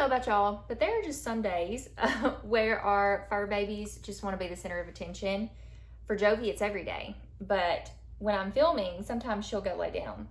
about y'all, but there are just some days where our fur babies just want to be the center of attention. For Jovi, it's every day. But when I'm filming, sometimes she'll go lay down.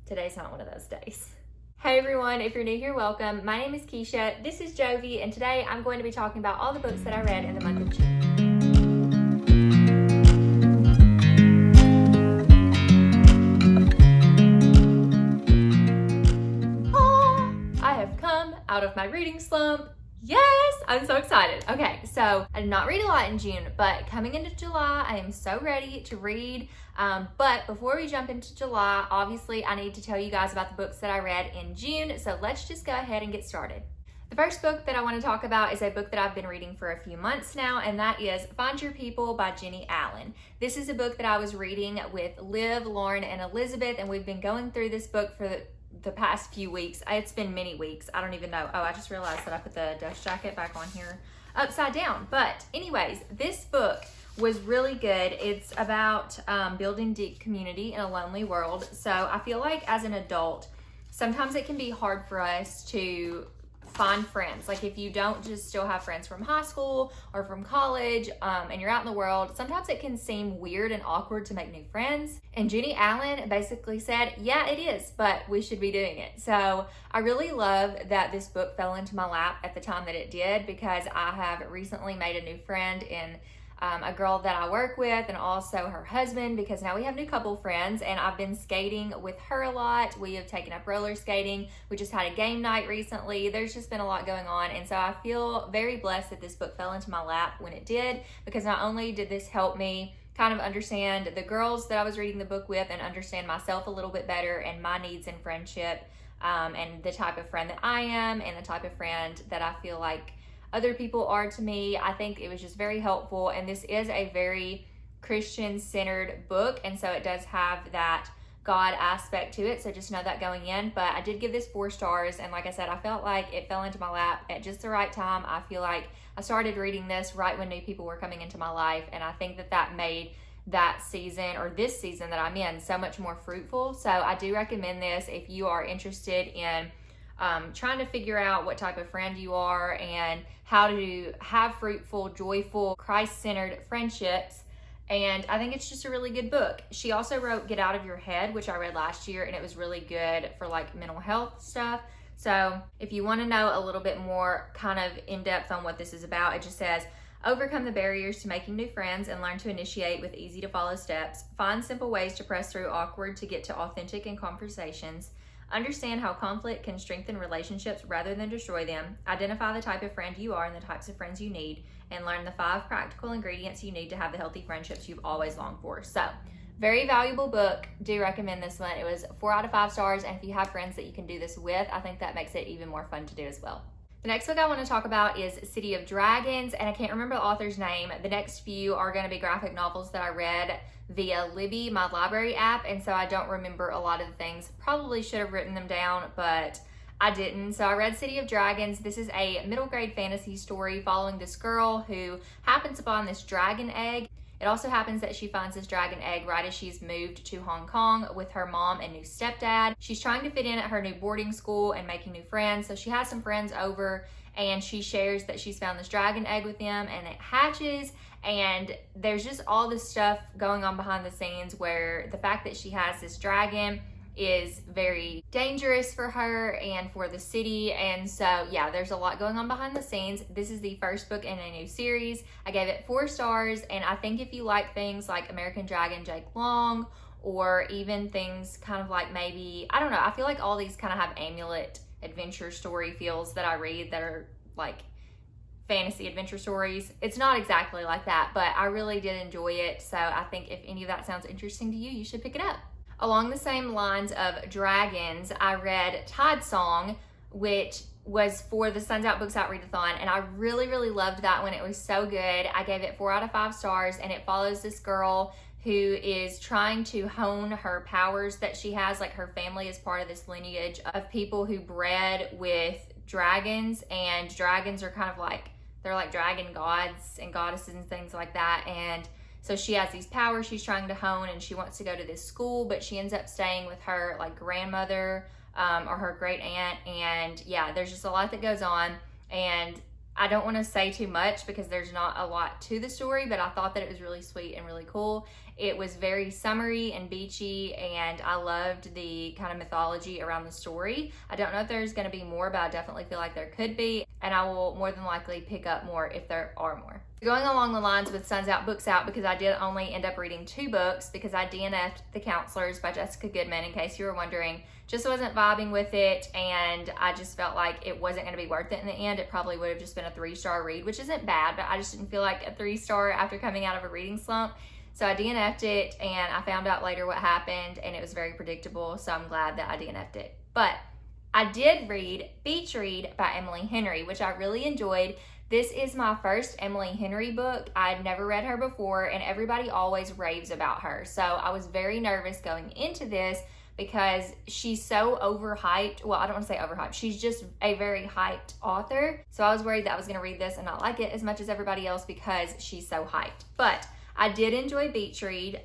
Today's not one of those days. Hey everyone, if you're new here, welcome. My name is Keisha, this is Jovi, and today I'm going to be talking about all the books that I read in the month of June. I have come out of my reading slump. Yes, I'm so excited. Okay, so I did not read a lot in June, but coming into July, I am so ready to read. But before we jump into July, obviously I need to tell you guys about the books that I read in June. So let's just go ahead and get started. The first book that I want to talk about is a book that I've been reading for a few months now, and that is Find Your People by Jenny Allen. This is a book that I was reading with Liv, Lauren, and Elizabeth, and we've been going through this book for the past few weeks. It's been many weeks. I don't even know. Oh, I just realized that I put the dust jacket back on here upside down. But anyways, this book was really good. It's about building deep community in a lonely world. So I feel like as an adult, sometimes it can be hard for us to find friends. Like if you don't just still have friends from high school or from college and you're out in the world, sometimes it can seem weird and awkward to make new friends. And Jenny Allen basically said, yeah, it is, but we should be doing it. So I really love that this book fell into my lap at the time that it did, because I have recently made a new friend in a girl that I work with, and also her husband, because now we have new couple friends, and I've been skating with her a lot. We have taken up roller skating. We just had a game night recently. There's just been a lot going on, and so I feel very blessed that this book fell into my lap when it did, because not only did this help me kind of understand the girls that I was reading the book with and understand myself a little bit better and my needs in friendship, and the type of friend that I am and the type of friend that I feel like other people are to me. I think it was just very helpful, and this is a very Christian-centered book, and so it does have that God aspect to it, so just know that going in. But I did give this 4 stars, and like I said, I felt like it fell into my lap at just the right time. I feel like I started reading this right when new people were coming into my life, and I think that made that season, or this season that I'm in, so much more fruitful. So I do recommend this if you are interested in trying to figure out what type of friend you are and how to have fruitful, joyful, Christ-centered friendships. And I think it's just a really good book. She also wrote Get Out of Your Head, which I read last year, and it was really good for like mental health stuff. So if you want to know a little bit more kind of in depth on what this is about, it just says, overcome the barriers to making new friends and learn to initiate with easy to follow steps. Find simple ways to press through awkward to get to authentic in conversations. Understand how conflict can strengthen relationships rather than destroy them. Identify the type of friend you are and the types of friends you need, and learn the 5 practical ingredients you need to have the healthy friendships you've always longed for. So, very valuable book. Do recommend this one. It was 4 out of 5 stars, and if you have friends that you can do this with, I think that makes it even more fun to do as well. The next book I want to talk about is City of Dragons, and I can't remember the author's name. The next few are going to be graphic novels that I read via Libby, my library app, and so I don't remember a lot of the things. Probably should have written them down, but I didn't. So I read City of Dragons. This is a middle grade fantasy story following this girl who happens upon this dragon egg. It also happens that she finds this dragon egg right as she's moved to Hong Kong with her mom and new stepdad. She's trying to fit in at her new boarding school and making new friends. So she has some friends over, and she shares that she's found this dragon egg with them, and it hatches. And there's just all this stuff going on behind the scenes where the fact that she has this dragon is very dangerous for her and for the city. And so yeah, there's a lot going on behind the scenes. This is the first book in a new series. I gave it 4 stars, and I think if you like things like American Dragon Jake Long, or even things kind of like maybe, I don't know, I feel like all these kind of have Amulet adventure story feels that I read that are like fantasy adventure stories. It's not exactly like that, but I really did enjoy it. So I think if any of that sounds interesting to you, you should pick it up. Along the same lines of dragons, I read Todds Song, which was for the Suns Out Books Out Readathon, and I really, really loved that one. It was so good. I gave it 4 out of 5 stars, and it follows this girl who is trying to hone her powers that she has. Like, her family is part of this lineage of people who bred with dragons, and dragons are kind of like, they're like dragon gods and goddesses and things like that. And so she has these powers she's trying to hone, and she wants to go to this school, but she ends up staying with her like grandmother or her great aunt. And yeah, there's just a lot that goes on. And I don't want to say too much because there's not a lot to the story, but I thought that it was really sweet and really cool. It was very summery and beachy, and I loved the kind of mythology around the story. I don't know if there's going to be more, but I definitely feel like there could be, and I will more than likely pick up more if there are more. Going along the lines with Sun's Out, Books Out, because I did only end up reading 2 books because I DNF'd The Counselors by Jessica Goodman, in case you were wondering. Just wasn't vibing with it, and I just felt like it wasn't going to be worth it in the end. It probably would have just been a 3-star read, which isn't bad, but I just didn't feel like a 3-star after coming out of a reading slump. So I DNF'd it, and I found out later what happened, and it was very predictable, so I'm glad that I DNF'd it. But I did read Beach Read by Emily Henry, which I really enjoyed. This is my first Emily Henry book. I'd never read her before, and everybody always raves about her. So I was very nervous going into this because she's so overhyped. Well, I don't want to say overhyped. She's just a very hyped author. So I was worried that I was going to read this and not like it as much as everybody else because she's so hyped. But I did enjoy Beach Read.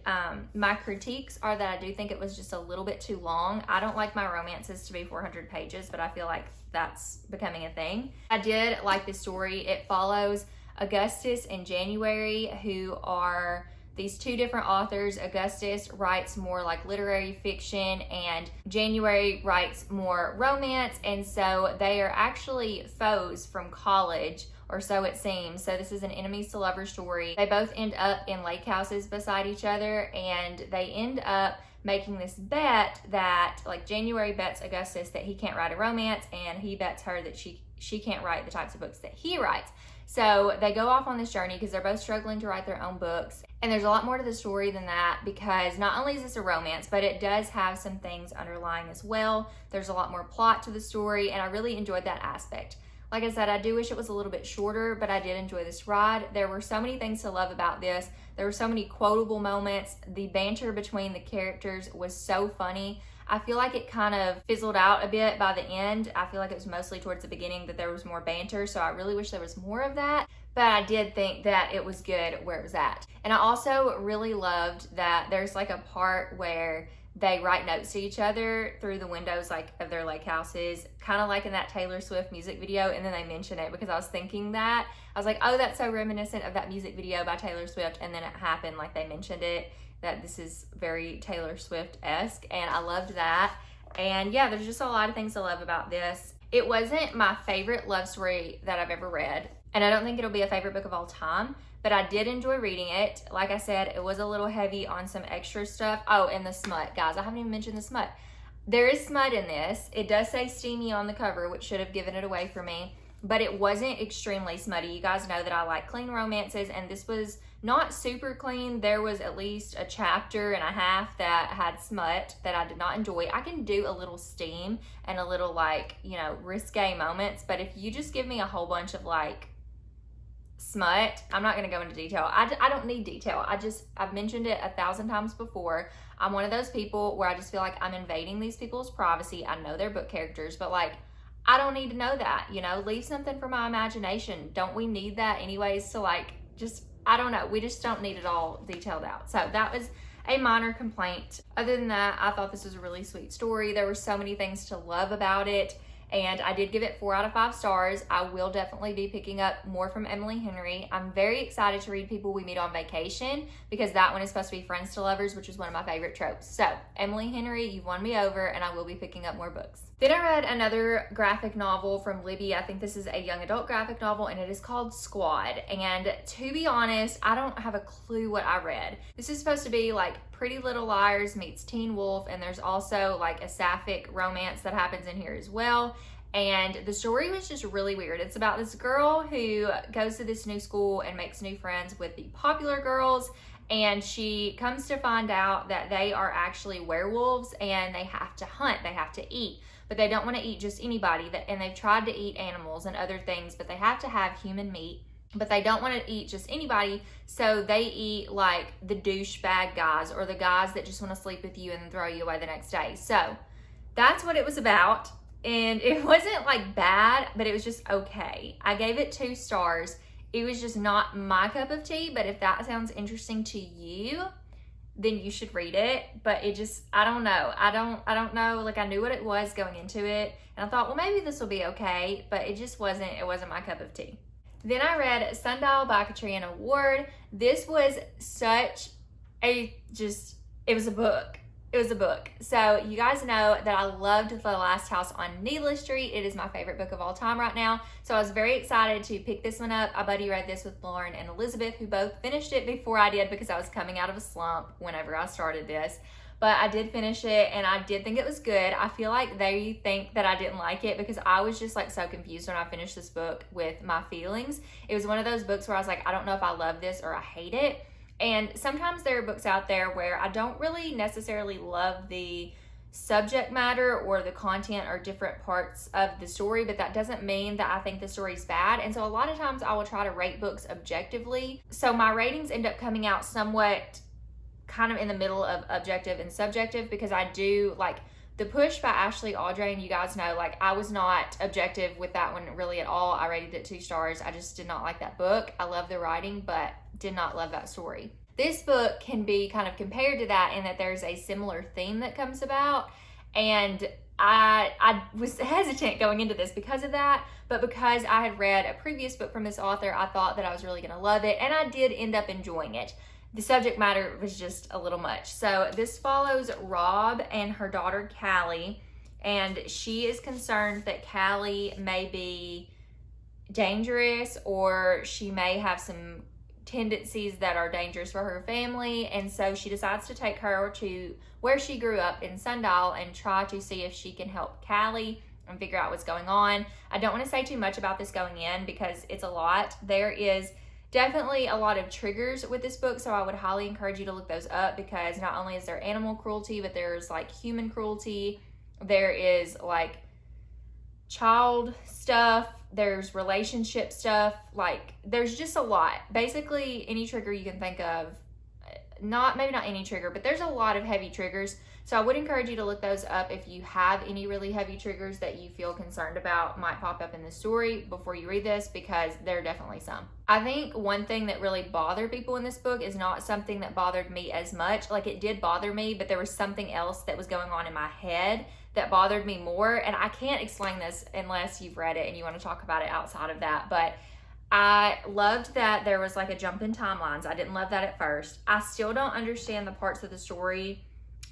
My critiques are that I do think it was just a little bit too long. I don't like my romances to be 400 pages, but I feel like that's becoming a thing. I did like the story. It follows Augustus and January, who are these 2 different authors. Augustus writes more like literary fiction, and January writes more romance, and so they are actually foes from college, or so it seems. So this is an enemies to lovers story. They both end up in lake houses beside each other, and they end up making this bet that, like, January bets Augustus that he can't write a romance, and he bets her that she can't write the types of books that he writes. So they go off on this journey because they're both struggling to write their own books. And there's a lot more to the story than that, because not only is this a romance, but it does have some things underlying as well. There's a lot more plot to the story, and I really enjoyed that aspect. Like I said, I do wish it was a little bit shorter, but I did enjoy this ride. There were so many things to love about this. There were so many quotable moments. The banter between the characters was so funny. I feel like it kind of fizzled out a bit by the end. I feel like it was mostly towards the beginning that there was more banter, so I really wish there was more of that. But I did think that it was good where it was at. And I also really loved that there's like a part where they write notes to each other through the windows like of their lake houses, kind of like in that Taylor Swift music video, and then they mention it because I was thinking that. I was like, oh, that's so reminiscent of that music video by Taylor Swift, and then it happened, like they mentioned it, that this is very Taylor Swift-esque, and I loved that. And yeah, there's just a lot of things to love about this. It wasn't my favorite love story that I've ever read, and I don't think it'll be a favorite book of all time, but I did enjoy reading it. Like I said, it was a little heavy on some extra stuff. Oh, and the smut. Guys, I haven't even mentioned the smut. There is smut in this. It does say steamy on the cover, which should have given it away for me, but it wasn't extremely smutty. You guys know that I like clean romances, and this was not super clean. There was at least a chapter and a half that had smut that I did not enjoy. I can do a little steam and a little, like, you know, risque moments, but if you just give me a whole bunch of like smut, I'm not going to go into detail. I don't need detail. I've mentioned it 1,000 times before. I'm one of those people where I just feel like I'm invading these people's privacy. I know they're book characters, but like, I don't need to know that, you know, leave something for my imagination. Don't we need that anyways to like, just, I don't know. We just don't need it all detailed out. So that was a minor complaint. Other than that, I thought this was a really sweet story. There were so many things to love about it, and I did give it 4 out of 5 stars. I will definitely be picking up more from Emily Henry. I'm very excited to read People We Meet on Vacation, because that one is supposed to be friends to lovers, which is one of my favorite tropes. So Emily Henry, you've won me over, and I will be picking up more books. Then I read another graphic novel from Libby. I think this is a young adult graphic novel, and it is called Squad. And to be honest, I don't have a clue what I read. This is supposed to be like Pretty Little Liars meets Teen Wolf, and there's also like a sapphic romance that happens in here as well. And the story was just really weird. It's about this girl who goes to this new school and makes new friends with the popular girls, and she comes to find out that they are actually werewolves, and they have to hunt, they have to eat. But they don't want to eat just anybody, and they've tried to eat animals and other things, but they have to have human meat. But they don't want to eat just anybody, so they eat like the douchebag guys, or the guys that just want to sleep with you and then throw you away the next day. So that's what it was about, and it wasn't like bad, but it was just okay. I gave it 2 stars. It was just not my cup of tea, but if that sounds interesting to you, then you should read it. But it just, I don't know. I don't know. Like, I knew what it was going into it, and I thought, well, maybe this will be okay, but it just wasn't. It wasn't my cup of tea. Then I read Sundial by Katrina Ward. This was such a it was a book. It was a book. So you guys know that I loved The Last House on Needless Street. It is my favorite book of all time right now. So I was very excited to pick this one up. I buddy read this with Lauren and Elizabeth, who both finished it before I did because I was coming out of a slump whenever I started this. But I did finish it, and I did think it was good. I feel like they think that I didn't like it because I was just like so confused when I finished this book with my feelings. It was one of those books where I was like, I don't know if I love this or I hate it. And sometimes there are books out there where I don't really necessarily love the subject matter or the content or different parts of the story, but that doesn't mean that I think the story's bad. And so a lot of times I will try to rate books objectively. So my ratings end up coming out somewhat kind of in the middle of objective and subjective, because I do like The Push by Ashley Audrey, and you guys know, like, I was not objective with that one really at all. I rated it 2 stars. I just did not like that book. I love the writing, but did not love that story. This book can be kind of compared to that in that there's a similar theme that comes about, and I was hesitant going into this because of that, but because I had read a previous book from this author, I thought that I was really going to love it, and I did end up enjoying it. The subject matter was just a little much. So this follows Rob and her daughter Callie, and she is concerned that Callie may be dangerous, or she may have some tendencies that are dangerous for her family, and so she decides to take her to where she grew up in Sundial and try to see if she can help Callie and figure out what's going on. I don't want to say too much about this going in because it's a lot. There is definitely a lot of triggers with this book, so I would highly encourage you to look those up, because not only is there animal cruelty, but there's like human cruelty, there is like child stuff, there's relationship stuff, like there's just a lot. Basically any trigger you can think of, maybe not any trigger, but there's a lot of heavy triggers. So I would encourage you to look those up if you have any really heavy triggers that you feel concerned about might pop up in the story before you read this, because there are definitely some. I think one thing that really bothered people in this book is not something that bothered me as much. Like, it did bother me, but there was something else that was going on in my head that bothered me more, and I can't explain this unless you've read it and you want to talk about it outside of that. But I loved that there was like a jump in timelines. I didn't love that at first. I still don't understand the parts of the story,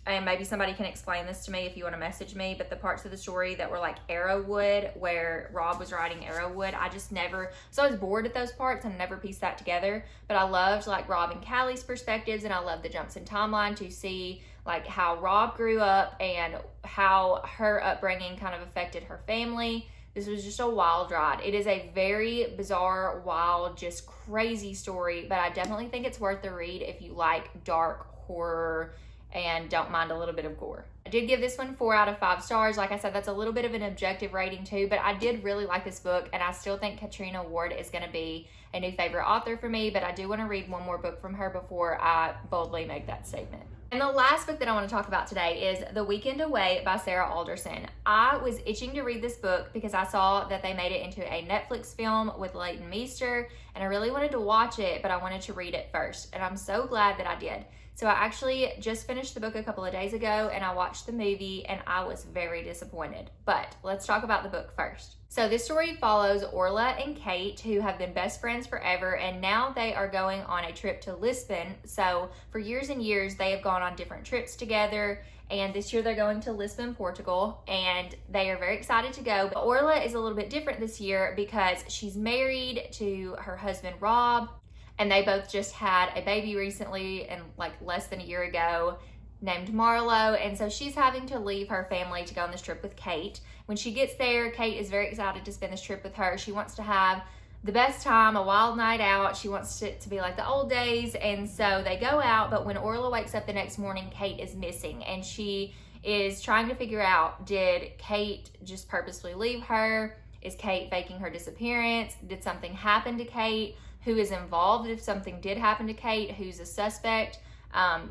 and maybe somebody can explain this to me if you want to message me, but the parts of the story that were like Arrowwood, where Rob was riding Arrowwood, I just never, so I was bored at those parts and never pieced that together. But I loved like Rob and Callie's perspectives, and I loved the jumps in timeline to see like how Rob grew up and how her upbringing kind of affected her family. This was just a wild ride. It is a very bizarre, wild, just crazy story, but I definitely think it's worth the read if you like dark horror and don't mind a little bit of gore. I did give this one 4 out of 5 stars. Like I said, that's a little bit of an objective rating too, but I did really like this book, and I still think Katrina Ward is going to be a new favorite author for me, but I do want to read one more book from her before I boldly make that statement. And the last book that I want to talk about today is The Weekend Away by Sarah Alderson. I was itching to read this book because I saw that they made it into a Netflix film with Leighton Meester, and I really wanted to watch it, but I wanted to read it first, and I'm so glad that I did. So I actually just finished the book a couple of days ago, and I watched the movie, and I was very disappointed. But let's talk about the book first. So this story follows Orla and Kate, who have been best friends forever, and now they are going on a trip to Lisbon. So for years and years, they have gone on different trips together, and this year they're going to Lisbon, Portugal, and they are very excited to go. But Orla is a little bit different this year because she's married to her husband, Rob, and they both just had a baby recently, and like less than a year ago, named Marlo. And so she's having to leave her family to go on this trip with Kate. When she gets there, Kate is very excited to spend this trip with her. She wants to have the best time, a wild night out. She wants it to be like the old days. And so they go out, but when Orla wakes up the next morning, Kate is missing, and she is trying to figure out, did Kate just purposely leave her? Is Kate faking her disappearance? Did something happen to Kate? Who is involved if something did happen to Kate? Who's a suspect?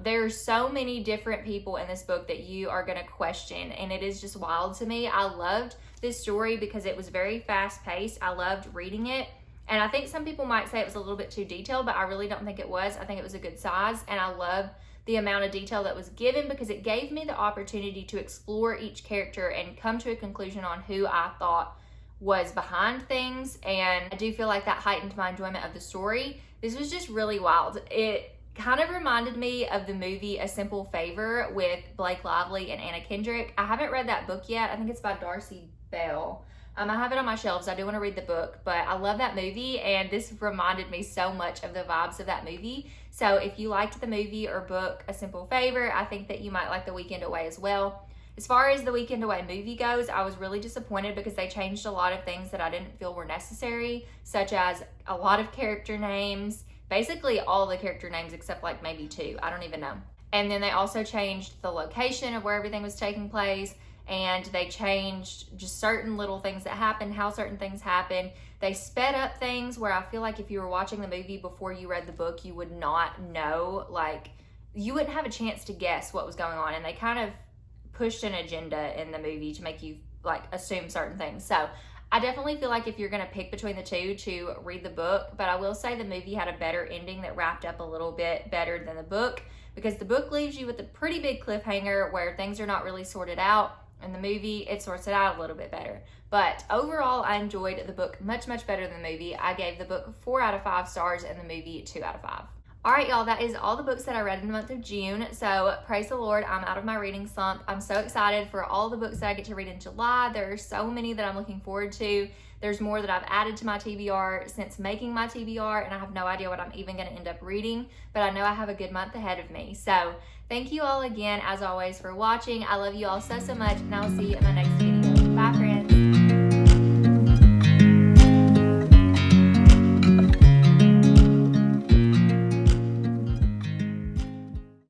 There are so many different people in this book that you are going to question, and it is just wild to me. I loved this story because it was very fast paced. I loved reading it. And I think some people might say it was a little bit too detailed, but I really don't think it was. I think it was a good size, and I love the amount of detail that was given because it gave me the opportunity to explore each character and come to a conclusion on who I thought was behind things. And I do feel like that heightened my enjoyment of the story. This was just really wild. It kind of reminded me of the movie A Simple Favor with Blake Lively and Anna Kendrick. I haven't read that book yet. I think it's by Darcy Bell. I have it on my shelves. I do want to read the book, but I love that movie, and this reminded me so much of the vibes of that movie. So if you liked the movie or book A Simple Favor, I think that you might like The Weekend Away as well. As far as The Weekend Away movie goes, I was really disappointed because they changed a lot of things that I didn't feel were necessary, such as a lot of character names, basically all the character names except like maybe 2. I don't even know. And then they also changed the location of where everything was taking place, and they changed just certain little things that happened, how certain things happened. They sped up things where I feel like if you were watching the movie before you read the book, you would not know, like, you wouldn't have a chance to guess what was going on. And they kind of pushed an agenda in the movie to make you, like, assume certain things. So I definitely feel like if you're going to pick between the two, to read the book. But I will say the movie had a better ending that wrapped up a little bit better than the book, because the book leaves you with a pretty big cliffhanger where things are not really sorted out. In the movie, it sorts it out a little bit better. But overall, I enjoyed the book much, much better than the movie. I gave the book 4 out of 5 stars and the movie 2 out of 5. All right, y'all, that is all the books that I read in the month of June. So praise the Lord, I'm out of my reading slump. I'm so excited for all the books that I get to read in July. There are so many that I'm looking forward to. There's more that I've added to my TBR since making my TBR, and I have no idea what I'm even going to end up reading, but I know I have a good month ahead of me. So thank you all again, as always, for watching. I love you all so, so much, and I'll see you in my next video. Bye, friends.